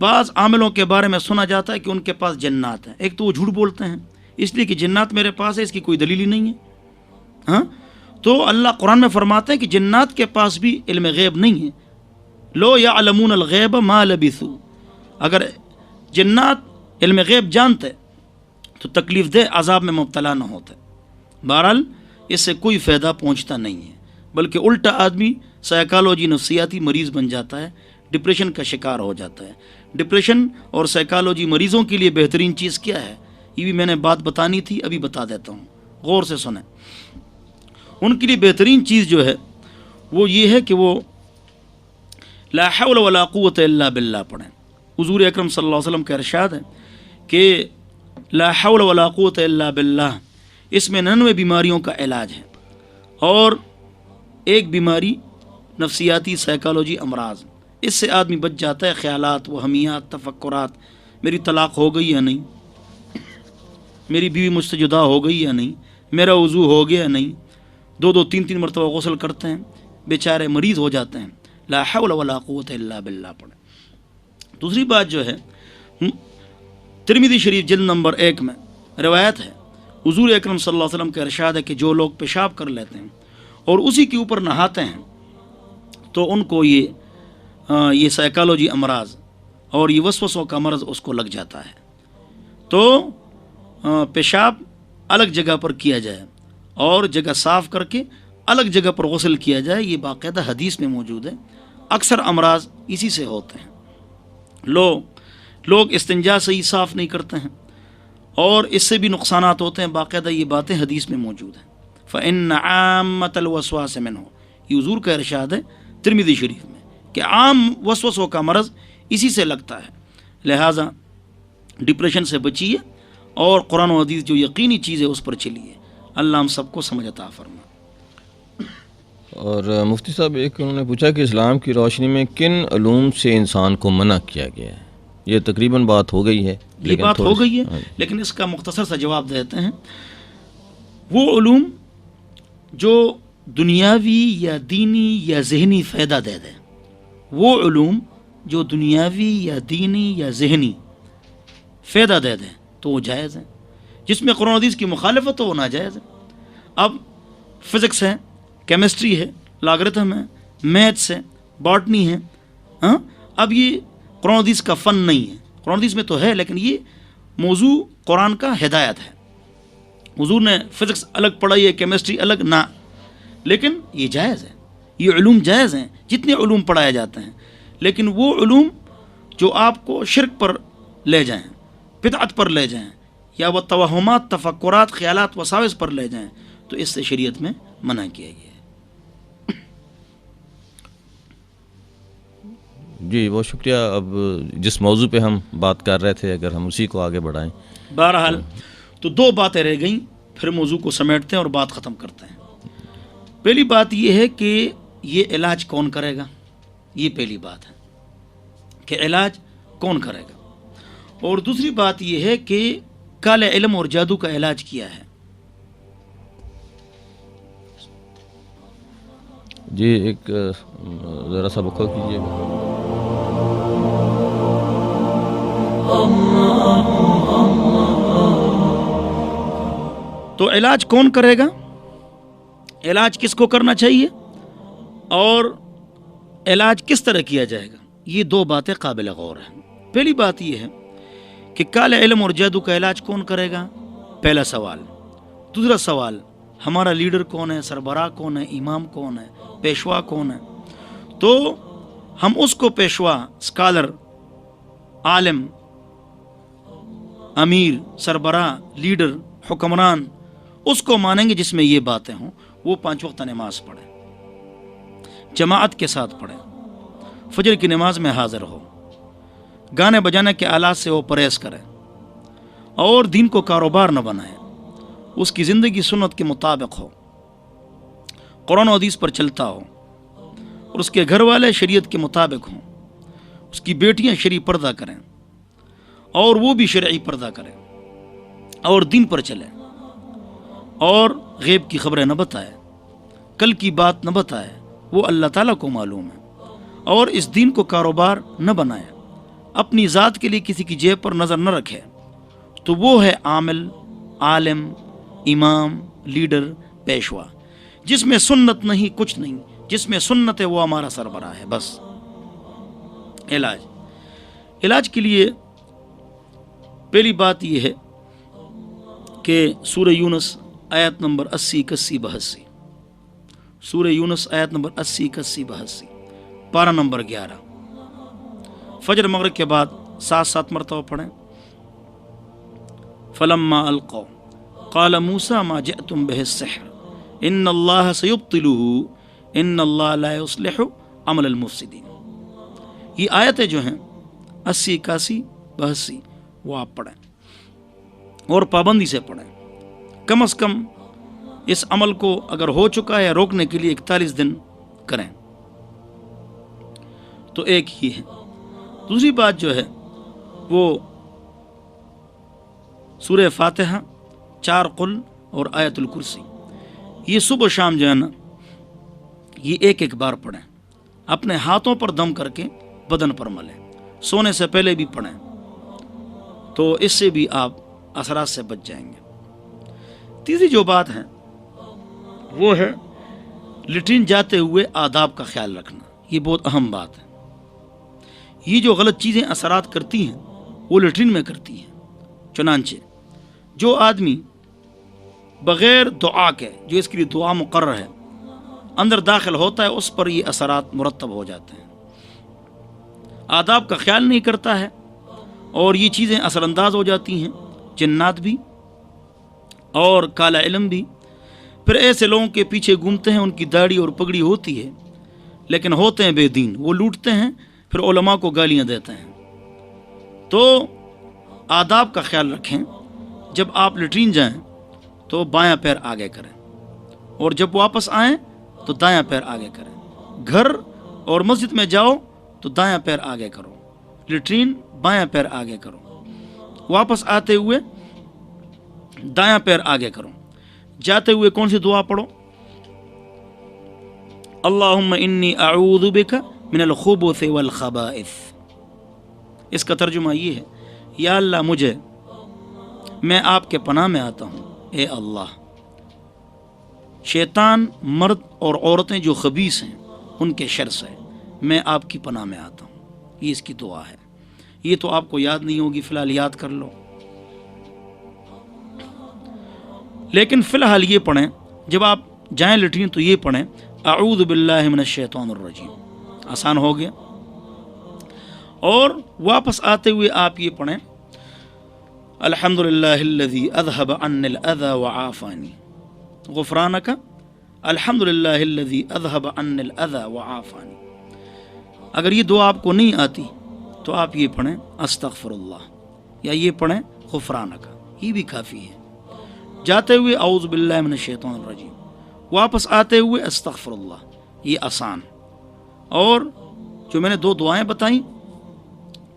S2: بعض عاملوں کے بارے میں سنا جاتا ہے کہ ان کے پاس جنات ہیں، ایک تو وہ جھوٹ بولتے ہیں اس لیے کہ جنات میرے پاس ہے، اس کی کوئی دلیل ہی نہیں ہے۔ ہاں تو اللہ قرآن میں فرماتے ہیں کہ جنات کے پاس بھی علم غیب نہیں ہے۔ لو یعلمون الغیب ما لبثوا، اگر جنات علم غیب جانتے تو تکلیف دہ عذاب میں مبتلا نہ ہوتے۔ بہرحال اس سے کوئی فائدہ پہنچتا نہیں ہے، بلکہ الٹا آدمی سائیکالوجی نفسیاتی مریض بن جاتا ہے، ڈپریشن کا شکار ہو جاتا ہے۔ ڈپریشن اور سائیکالوجی مریضوں کے لیے بہترین چیز کیا ہے، یہ بھی میں نے بات بتانی تھی، ابھی بتا دیتا ہوں، غور سے سنیں۔ ان کے لیے بہترین چیز جو ہے وہ یہ ہے کہ وہ لا حول ولا قوت الا باللہ پڑھیں. حضور اکرم صلی اللہ علیہ وسلم کا ارشاد ہے کہ لا حول ولا قوت الا باللہ، اس میں 99 بیماریوں کا علاج ہے، اور ایک بیماری نفسیاتی سائیکالوجی امراض، اس سے آدمی بچ جاتا ہے. خیالات، وہمیات، تفکرات، میری طلاق ہو گئی یا نہیں، میری بیوی مجھ سے جدا ہو گئی یا نہیں، میرا وضو ہو گیا یا نہیں، 2 3 مرتبہ غسل کرتے ہیں، بیچارے مریض ہو جاتے ہیں. لا حول ولا قوت الا باللہ پڑھیں. دوسری بات جو ہے، ترمذی شریف جلد نمبر 1 میں روایت ہے، حضور اکرم صلی اللہ علیہ وسلم کا ارشاد ہے کہ جو لوگ پیشاب کر لیتے ہیں اور اسی کے اوپر نہاتے ہیں تو ان کو یہ سائیکالوجی امراض اور یہ وسوسوں کا مرض اس کو لگ جاتا ہے. تو پیشاب الگ جگہ پر کیا جائے اور جگہ صاف کر کے الگ جگہ پر غسل کیا جائے، یہ باقاعدہ حدیث میں موجود ہے. اکثر امراض اسی سے ہوتے ہیں. لوگ استنجا سے ہی صاف نہیں کرتے ہیں اور اس سے بھی نقصانات ہوتے ہیں، باقاعدہ یہ باتیں حدیث میں موجود ہیں. فإن عامة الوسواس منه، یہ حضور کا ارشاد ہے ترمذی شریف میں کہ عام وسوسوں کا مرض اسی سے لگتا ہے. لہٰذا ڈپریشن سے بچیے اور قرآن و حدیث جو یقینی چیز ہے اس پر چلیے. اللہ ہم سب کو سمجھ عطا فرمائے.
S3: اور مفتی صاحب ایک انہوں نے پوچھا کہ اسلام کی روشنی میں کن علوم سے انسان کو منع کیا گیا ہے؟ یہ تقریباً بات ہو گئی ہے،
S2: یہ بات ہو گئی ہے، لیکن اس کا مختصر سا جواب دیتے ہیں. وہ علوم جو دنیاوی یا دینی یا ذہنی فائدہ دے دیں، وہ علوم جو دنیاوی یا دینی یا ذہنی فائدہ دے دیں تو وہ جائز ہیں. جس میں قرآن حدیث کی مخالفت ہو وہ ناجائز ہے. اب فزکس ہے، کیمسٹری ہے، لاگرتھم ہے، میتھس ہے، باٹنی ہے، اب یہ قرآن حدیث کا فن نہیں ہے. قرآن حدیث میں تو ہے لیکن یہ موضوع قرآن کا ہدایت ہے. حضور نے فزکس الگ پڑھائی ہے، کیمسٹری الگ نہ، لیکن یہ جائز ہے. یہ علوم جائز ہیں جتنے علوم پڑھائے جاتے ہیں، لیکن وہ علوم جو آپ کو شرک پر لے جائیں، بدعت پر لے جائیں، یا وہ توہمات، تفکرات، خیالات، وساوس پر لے جائیں تو اس سے شریعت میں منع کیا گیا ہے.
S3: جی بہت شکریہ. اب جس موضوع پہ ہم بات کر رہے تھے اگر ہم اسی کو آگے بڑھائیں.
S2: بہرحال تو 2 باتیں رہ گئیں، پھر موضوع کو سمیٹتے ہیں اور بات ختم کرتے ہیں. پہلی بات یہ ہے کہ یہ علاج کون کرے گا، یہ پہلی بات ہے کہ علاج کون کرے گا. اور دوسری بات یہ ہے کہ کالے علم اور جادو کا علاج کیا ہے.
S3: جی ایک ذرا سا بخو کیجیے گا.
S2: تو علاج کون کرے گا، علاج کس کو کرنا چاہیے اور علاج کس طرح کیا جائے گا، یہ 2 باتیں قابل غور ہیں. پہلی بات یہ ہے کہ کالے علم اور جادو کا علاج کون کرے گا، پہلا سوال. دوسرا سوال، ہمارا لیڈر کون ہے، سربراہ کون ہے، امام کون ہے، پیشوا کون ہے. تو ہم اس کو پیشوا، اسکالر، عالم، امیر، سربراہ، لیڈر، حکمران اس کو مانیں گے جس میں یہ باتیں ہوں. وہ 5 وقت نماز پڑھے، جماعت کے ساتھ پڑھے، فجر کی نماز میں حاضر ہو، گانے بجانے کے آلات سے وہ پرہیز کرے اور دین کو کاروبار نہ بنائے. اس کی زندگی سنت کے مطابق ہو، قرآن و حدیث پر چلتا ہو، اور اس کے گھر والے شریعت کے مطابق ہوں. اس کی بیٹیاں شرعی پردہ کریں اور وہ بھی شرعی پردہ کریں اور دین پر چلے اور غیب کی خبریں نہ بتائے، کل کی بات نہ بتائے، وہ اللہ تعالیٰ کو معلوم ہے. اور اس دین کو کاروبار نہ بنائے، اپنی ذات کے لیے کسی کی جیب پر نظر نہ رکھے، تو وہ ہے عامل، عالم، امام، لیڈر، پیشوا. جس میں سنت نہیں کچھ نہیں، جس میں سنت ہے وہ ہمارا سربراہ ہے. بس علاج کے لیے پہلی بات یہ ہے کہ سورہ یونس آیت نمبر 80، 81، 82، سورہ یونس آیت نمبر 80، 81، 82، پارہ نمبر 11، فجر مغرب کے بعد 7 مرتبہ پڑھیں. فلما القوا قال موسیٰ ما جئتم به السحر ان اللہ سیبطلہ ان اللہ لا یصلح عمل المفسدین. یہ آیتیں جو ہیں 80, 81, 82 وہ آپ پڑھیں اور پابندی سے پڑھیں. کم از کم اس عمل کو اگر ہو چکا ہے روکنے کے لیے 41 دن کریں. تو ایک ہی ہے. دوسری بات جو ہے وہ سورہ فاتحہ, 4 قل اور آیت الکرسی, یہ صبح و شام جو ہے نا یہ ایک بار پڑھیں. اپنے ہاتھوں پر دم کر کے بدن پر ملیں, سونے سے پہلے بھی پڑھیں, تو اس سے بھی آپ اثرات سے بچ جائیں گے. تیسری جو بات ہے وہ ہے لیٹرین جاتے ہوئے آداب کا خیال رکھنا. یہ بہت اہم بات ہے. یہ جو غلط چیزیں اثرات کرتی ہیں وہ لیٹرین میں کرتی ہیں. چنانچہ جو آدمی بغیر دعا کے, جو اس کے لیے دعا مقرر ہے, اندر داخل ہوتا ہے اس پر یہ اثرات مرتب ہو جاتے ہیں. آداب کا خیال نہیں کرتا ہے اور یہ چیزیں اثر انداز ہو جاتی ہیں, جنات بھی اور کالا علم بھی. پھر ایسے لوگوں کے پیچھے گھومتے ہیں, ان کی داڑھی اور پگڑی ہوتی ہے لیکن ہوتے ہیں بے دین. وہ لوٹتے ہیں, پھر علماء کو گالیاں دیتے ہیں. تو آداب کا خیال رکھیں. جب آپ لیٹرین جائیں تو بایاں پیر آگے کریں, اور جب واپس آئیں تو دایاں پیر آگے کریں. گھر اور مسجد میں جاؤ تو دایاں پیر آگے کرو, لیٹرین بایاں پیر آگے کرو, واپس آتے ہوئے دایاں پیر آگے کرو. جاتے ہوئے کون سی دعا پڑھو؟ اللہم انی اعوذ بک من الخبث والخبائث. اس کا ترجمہ یہ ہے, یا اللہ مجھے, میں آپ کے پناہ میں آتا ہوں اے اللہ, شیطان, مرد اور عورتیں جو خبیث ہیں ان کے شر سے میں آپ کی پناہ میں آتا ہوں. یہ اس کی دعا ہے. یہ تو آپ کو یاد نہیں ہوگی, فی الحال یاد کر لو. لیکن فی الحال یہ پڑھیں, جب آپ جائیں لیٹرین تو یہ پڑھیں اعوذ باللہ من الشیطان الرجیم. آسان ہو گیا. اور واپس آتے ہوئے آپ یہ پڑھیں الحمدللہ الذی اذہب عنی الاذی وعافانی غفرانک الحمدللہ الذی اذہب عنی الاذی وعافانی. اگر یہ دعا آپ کو نہیں آتی تو آپ یہ پڑھیں استغفر اللہ, یا یہ پڑھیں غفرانک, یہ بھی کافی ہے. جاتے ہوئے اعوذ باللہ من الشیطان الرجیم, واپس آتے ہوئے استغفر اللہ, یہ آسان. اور جو میں نے 2 دعائیں بتائیں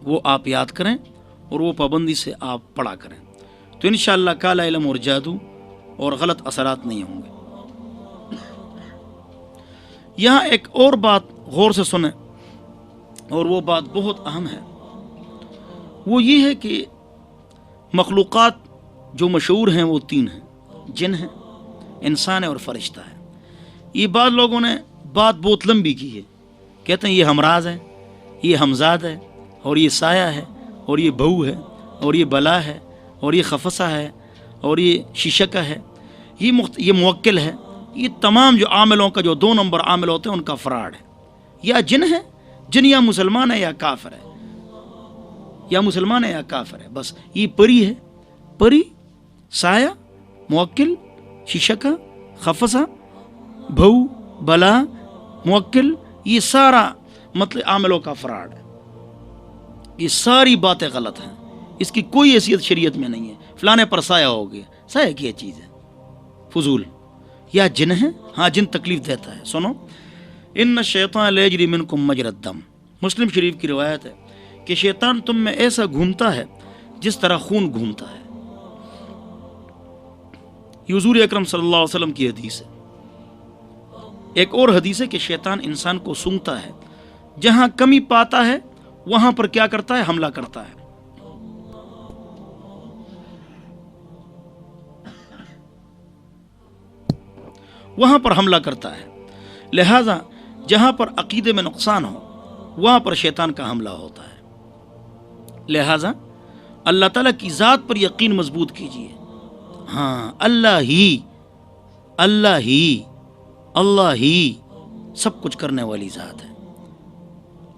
S2: وہ آپ یاد کریں اور وہ پابندی سے آپ پڑھا کریں, تو انشاءاللہ کالا علم اور جادو اور غلط اثرات نہیں ہوں گے. یہاں ایک اور بات غور سے سنیں, اور وہ بات بہت اہم ہے. وہ یہ ہے کہ مخلوقات جو مشہور ہیں وہ 3 ہیں, جن ہیں, انسان ہے اور فرشتہ ہے. یہ بعض لوگوں نے بات بہت لمبی کی ہے, کہتے ہیں یہ ہمراز ہے, یہ ہمزاد ہے, اور یہ سایہ ہے, اور یہ بہو ہے, اور یہ بلا ہے, اور یہ خفصہ ہے, اور یہ شیشکہ ہے, یہ موکل ہے. یہ تمام جو عاملوں کا جو 2 نمبر عامل ہوتے ہیں ان کا فراڈ ہے. یا جن ہے, جن یا مسلمان ہے یا کافر ہے, یا مسلمان ہے یا کافر ہے, بس. یہ پری ہے, پری, سایہ, موکل, شیشکہ, خفصہ, بہو, بلا, موکل, یہ سارا مطلب عاملوں کا فراڈ ہے. یہ ساری باتیں غلط ہیں, اس کی کوئی حیثیت شریعت میں نہیں ہے. فلانے پر سایہ ہو گیا, سایہ کی چیز ہے, فضول. یا جن ہے, ہاں جن تکلیف دیتا ہے. سنو, ان الشیطان لا یجری منکم مجری الدم. مسلم شریف کی روایت ہے کہ شیطان تم میں ایسا گھومتا ہے جس طرح خون گھومتا ہے. یہ حضور اکرم صلی اللہ علیہ وسلم کی حدیث ہے. ایک اور حدیث ہے کہ شیطان انسان کو سونگتا ہے, جہاں کمی پاتا ہے وہاں پر کیا کرتا ہے, حملہ کرتا ہے. وہاں پر حملہ کرتا ہے. لہذا جہاں پر عقیدے میں نقصان ہو وہاں پر شیطان کا حملہ ہوتا ہے. لہذا اللہ تعالیٰ کی ذات پر یقین مضبوط کیجیے. ہاں, اللہ ہی سب کچھ کرنے والی ذات ہے.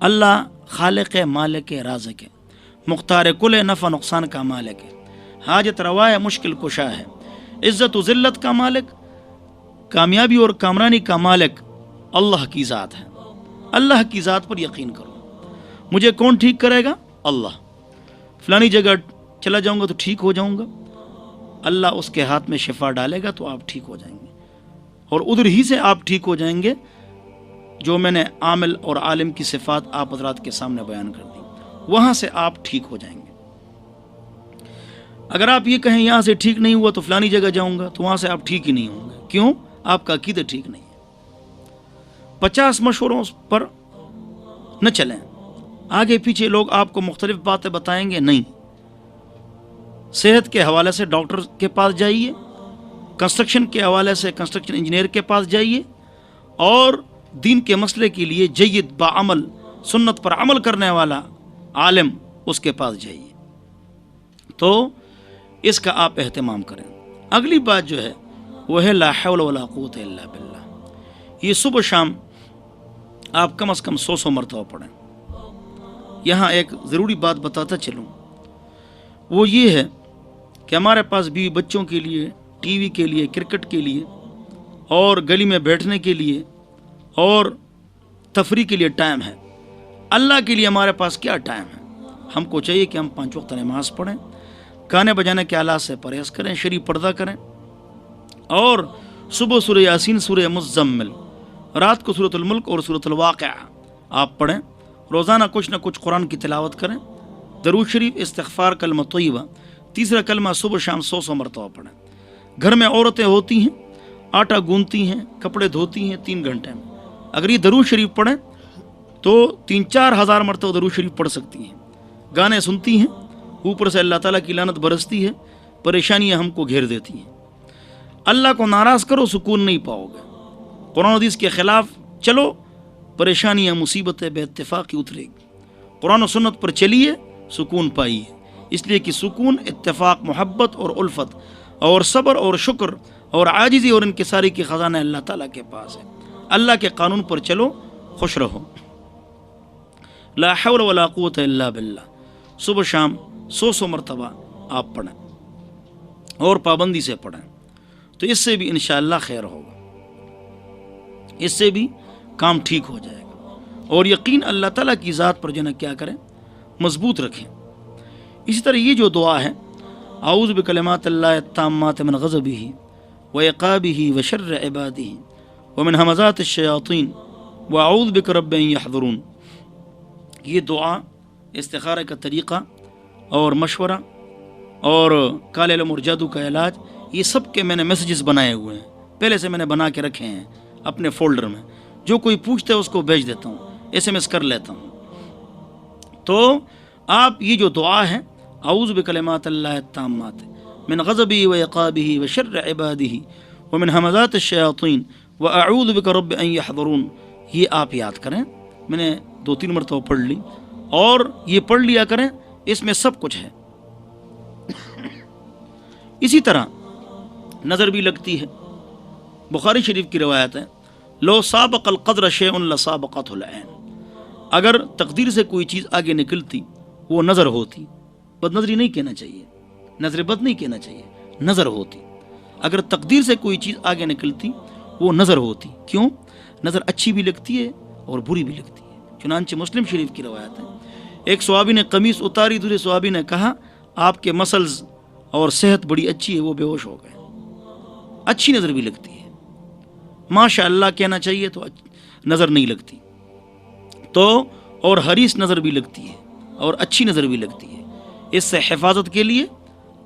S2: اللہ خالق ہے, مالک ہے, رازق ہے, مختار کل نفع نقصان کا مالک ہے, حاجت روا ہے, مشکل کشا ہے, عزت و ذلت کا مالک, کامیابی اور کامرانی کا مالک, اللہ کی ذات ہے، اللہ کی ذات پر یقین کرو۔ مجھے کون ٹھیک کرے گا؟ اللہ۔ فلانی جگہ چلا جاؤں گا تو ٹھیک ہو جاؤں گا، اللہ اس کے ہاتھ میں شفا ڈالے گا تو آپ ٹھیک ہو جائیں گے، اور ادھر ہی سے آپ ٹھیک ہو جائیں گے جو میں نے عامل اور عالم کی صفات آپ حضرات کے سامنے بیان کر دی، وہاں سے آپ ٹھیک ہو جائیں گے۔ اگر آپ یہ کہیں یہاں سے ٹھیک نہیں ہوا تو فلانی جگہ جاؤں گا، تو وہاں سے آپ ٹھیک ہی نہیں ہوں گے۔ کیوں؟ آپ کا عقیدہ ٹھیک نہیں ہے۔ 50 مشوروں پر نہ چلیں، آگے پیچھے لوگ آپ کو مختلف باتیں بتائیں گے، نہیں۔ صحت کے حوالے سے ڈاکٹر کے پاس جائیے، کنسٹرکشن کے حوالے سے کنسٹرکشن انجینئر کے پاس جائیے، اور دین کے مسئلے کے لیے جید باعمل سنت پر عمل کرنے والا عالم اس کے پاس جائیے۔ تو اس کا آپ اہتمام کریں۔ اگلی بات جو ہے وہ ہے لا حول ولا قوت الا باللہ۔ یہ صبح شام آپ کم از کم 100 مرتبہ پڑھیں۔ یہاں ایک ضروری بات بتاتا چلوں، وہ یہ ہے کہ ہمارے پاس بیوی بچوں کے لیے، ٹی وی کے لیے، کرکٹ کے لیے، اور گلی میں بیٹھنے کے لیے اور تفریح کے لیے ٹائم ہے۔ اللہ کے لیے ہمارے پاس کیا ٹائم ہے؟ ہم کو چاہیے کہ ہم 5 وقت نماز پڑھیں، گانے بجانے کے آلات سے پرہیز کریں، شرعی پردہ کریں، اور صبح سورہ یاسین، سورہ مزمل، رات کو سورۃ الملک اور سورۃ الواقعہ آپ پڑھیں، روزانہ کچھ نہ کچھ قرآن کی تلاوت کریں، درود شریف، استغفار، کلمہ طیبہ، تیسرا کلمہ صبح شام 100 مرتبہ پڑھیں۔ گھر میں عورتیں ہوتی ہیں، آٹا گوندتی ہیں، کپڑے دھوتی ہیں 3 گھنٹے میں، اگر یہ درود شریف پڑھیں تو 3-4 ہزار مرتبہ درود شریف پڑھ سکتی ہیں۔ گانے سنتی ہیں، اوپر سے اللہ تعالیٰ کی لعنت برستی ہے، پریشانیاں ہم کو گھیر دیتی ہیں۔ اللہ کو ناراض کرو، سکون نہیں پاؤ گے۔ قرآن حدیث کے خلاف چلو، پریشانیاں مصیبتیں بے اتفاقی اترے گی۔ قرآن و سنت پر چلیے، سکون پائیے، اس لیے کہ سکون، اتفاق، محبت اور الفت اور صبر اور شکر اور عاجزی اور انکساری کے خزانہ اللہ تعالیٰ کے پاس ہے۔ اللہ کے قانون پر چلو، خوش رہو۔ لا حول ولا قوت الا باللہ صبح شام 100 مرتبہ آپ پڑھیں، اور پابندی سے پڑھیں، تو اس سے بھی انشاءاللہ خیر ہوگا، اس سے بھی کام ٹھیک ہو جائے گا، اور یقین اللہ تعالیٰ کی ذات پر جو ہے کیا کریں، مضبوط رکھیں۔ اسی طرح یہ جو دعا ہے، اعوذ بکلمات اللہ التامات من غضبہ وعقابہ وشر عبادہ ومن ہمزات الشیاطین واعوذ بک رب ان یحضرون، یہ دعا، استخارہ کا طریقہ اور مشورہ اور کالے علم اور جادو کا علاج، یہ سب کے میں نے میسیجز بنائے ہوئے ہیں، پہلے سے میں نے بنا کے رکھے ہیں اپنے فولڈر میں، جو کوئی پوچھتا ہے اس کو بھیج دیتا ہوں، SMS کر لیتا ہوں۔ تو آپ یہ جو دعا ہے، اعوذ بکلمات اللہ التامات من غضبہ وعقابہ وشر عبادہ ومن ہمزات الشیاطین واعوذ بک رب ان یحضرون، یہ آپ یاد کریں۔ میں نے 2-3 مرتبہ پڑھ لی، اور یہ پڑھ لیا کریں، اس میں سب کچھ ہے۔ اسی طرح نظر بھی لگتی ہے، بخاری شریف کی روایت ہے، لو سابق القدر شیء لسابقته العین، اگر تقدیر سے کوئی چیز آگے نکلتی وہ نظر ہوتی، بد نظری نہیں کہنا چاہیے، نظر بد نہیں کہنا چاہیے، نظر ہوتی۔ اگر تقدیر سے کوئی چیز آگے نکلتی وہ نظر ہوتی۔ کیوں؟ نظر اچھی بھی لگتی ہے اور بری بھی لگتی ہے، چنانچہ مسلم شریف کی روایت ہے، ایک صحابی نے قمیص اتاری، دوسرے صحابی نے کہا آپ کے مسلز اور صحت بڑی اچھی ہے، وہ بے ہوش ہو گئے۔ اچھی نظر بھی لگتی ہے، ماشاء اللہ کہنا چاہیے تو نظر نہیں لگتی، تو اور حریص نظر بھی لگتی ہے اور اچھی نظر بھی لگتی ہے۔ اس سے حفاظت کے لیے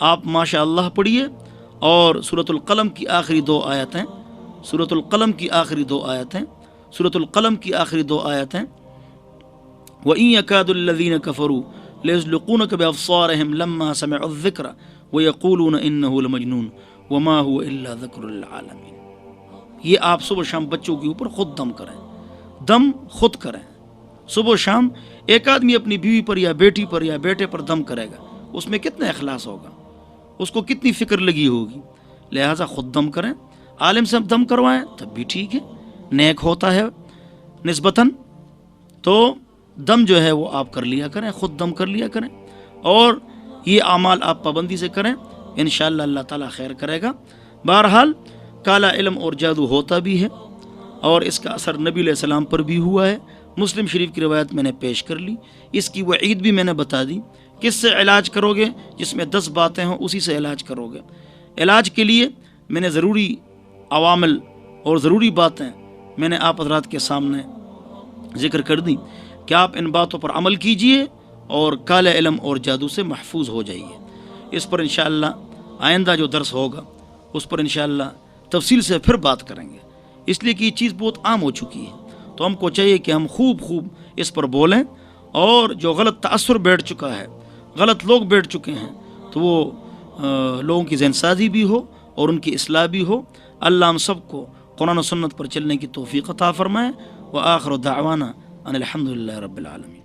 S2: آپ ماشاء اللہ پڑھیے، اور سورۃ القلم کی آخری 2 آیتیں، سورۃ القلم کی آخری 2 آیتیں، سورۃ القلم کی آخری 2 آیتیں، وَإِن يَكَادُ الَّذِينَ كَفَرُوا لَيُزْلِقُونَكَ بِأَبْصَارِهِمْ لَمَّا سَمِعُوا الذِّكْرَ وَيَقُولُونَ إِنَّهُ لَمَجْنُونٌ وَمَا هُوَ إِلَّا ذِكْرٌ لِّلْعَالَمِينَ۔ یہ آپ صبح شام بچوں کے اوپر خود دم کریں، دم خود کریں۔ صبح شام ایک آدمی اپنی بیوی پر یا بیٹی پر یا بیٹے پر دم کرے گا، اس میں کتنا اخلاص ہوگا، اس کو کتنی فکر لگی ہوگی، لہٰذا خود دم کریں۔ عالم سے دم کروائیں تب بھی ٹھیک ہے، نیک ہوتا ہے نسبتاً، تو دم جو ہے وہ آپ کر لیا کریں، خود دم کر لیا کریں، اور یہ اعمال آپ پابندی سے کریں، انشاءاللہ اللہ تعالیٰ خیر کرے گا۔ بہرحال کالا علم اور جادو ہوتا بھی ہے، اور اس کا اثر نبی علیہ السلام پر بھی ہوا ہے۔ مسلم شریف کی روایت میں نے پیش کر لی، اس کی وعید بھی میں نے بتا دی۔ کس سے علاج کرو گے؟ جس میں 10 باتیں ہوں اسی سے علاج کرو گے۔ علاج کے لیے میں نے ضروری عوامل اور ضروری باتیں میں نے آپ حضرات کے سامنے ذکر کر دی کہ آپ ان باتوں پر عمل کیجئے اور کالے علم اور جادو سے محفوظ ہو جائیے۔ اس پر انشاءاللہ آئندہ جو درس ہوگا اس پر انشاءاللہ تفصیل سے پھر بات کریں گے، اس لیے کہ یہ چیز بہت عام ہو چکی ہے، تو ہم کو چاہیے کہ ہم خوب اس پر بولیں، اور جو غلط تأثر بیٹھ چکا ہے، غلط لوگ بیٹھ چکے ہیں، تو وہ لوگوں کی ذہن سازی بھی ہو اور ان کی اصلاح بھی ہو۔ اللہ ہم سب کو قرآن و سنت پر چلنے کی توفیق عطا فرمائے۔ وآخر دعوانا ان الحمدللہ رب العالمین۔